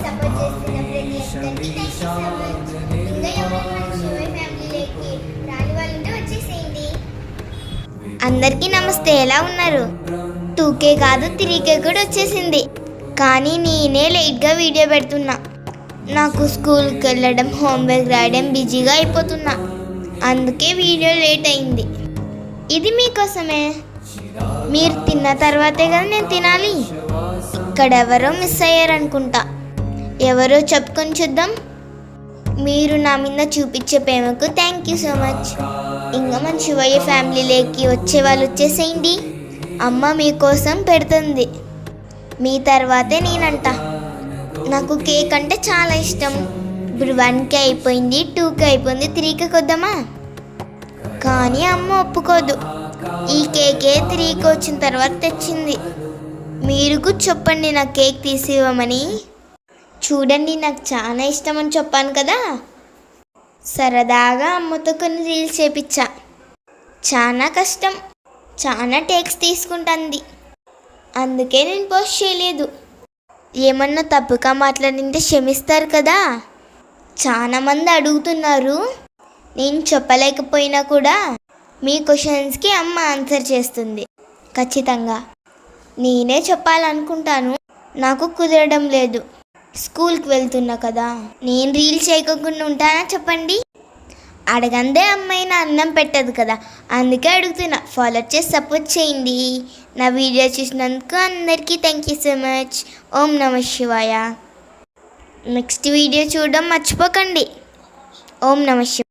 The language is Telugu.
సపోర్ట్ చేస్తున్న ప్రతి ఒక్కరికి థ్యాంక్ యూ సో మచ్. ఇంకా ఎవరైనా శివయ్య ఫ్యామిలీలోకి రాని వాళ్ళు ఉంటే వచ్చేసేయండి. అందరికీ నమస్తే, ఎలా ఉన్నారు? 2K కాదు 3K కూడా వచ్చేసింది. కానీ నేనే లేట్గా వీడియో పెడుతున్నా. నాకు స్కూల్కి వెళ్ళడం, హోంవర్క్ రాయడం బిజీగా అయిపోతున్నా. అందుకే వీడియో లేట్ అయింది. ఇది మీకోసమే. మీరు తిన్న తర్వాతే కదా నేను తినాలి. ఇక్కడ ఎవరో మిస్ అయ్యారనుకుంటా. ఎవరో చెప్పుకొని చూద్దాం. మీరు నా మీద చూపించే ప్రేమకు థ్యాంక్ యూ సో మచ్. ఇంకా మన శివయ్య ఫ్యామిలీలోకి వచ్చే వాళ్ళు వచ్చేసేయండి. అమ్మ మీకోసం పెడుతుంది. మీ తర్వాతే నేనంట. నాకు కేక్ అంటే చాలా ఇష్టం. ఇప్పుడు 1K అయిపోయింది, 2K అయిపోయింది, 3K కొద్దామా? కానీ అమ్మ ఒప్పుకోదు. ఈ కేకే 3K వచ్చిన తర్వాత తెచ్చింది. మీరు కూడా చెప్పండి నా కేక్ తీసి ఇవ్వమని. చూడండి, నాకు చాలా ఇష్టం అని చెప్పాను కదా. సరదాగా అమ్మతో కొన్ని రీల్స్ చేపించా. చాలా కష్టం, చాలా టేక్స్ తీసుకుంటుంది. అందుకే నేను పోస్ట్ చేయలేదు. ఏమన్నా తప్పుగా మాట్లాడింటే క్షమిస్తారు కదా. చాలామంది అడుగుతున్నారు. నేను చెప్పలేకపోయినా కూడా మీ క్వశ్చన్స్కి అమ్మ ఆన్సర్ చేస్తుంది ఖచ్చితంగా. నేనే చెప్పాలనుకుంటాను, నాకు కుదరడం లేదు. స్కూల్కి వెళ్తున్నా కదా. నేను రీల్స్ చేయకుండా ఉంటానా చెప్పండి? అడగందే అమ్మాయిన అన్నం పెట్టదు కదా. అందుకే అడుగుతున్నా. ఫాలో చేసి సపోర్ట్ చేయండి. నా వీడియో చూసినందుకు అందరికీ థ్యాంక్ యూ సో మచ్. ఓం నమః శివాయ. నెక్స్ట్ వీడియో చూడడం మర్చిపోకండి. ఓం నమః శివాయ.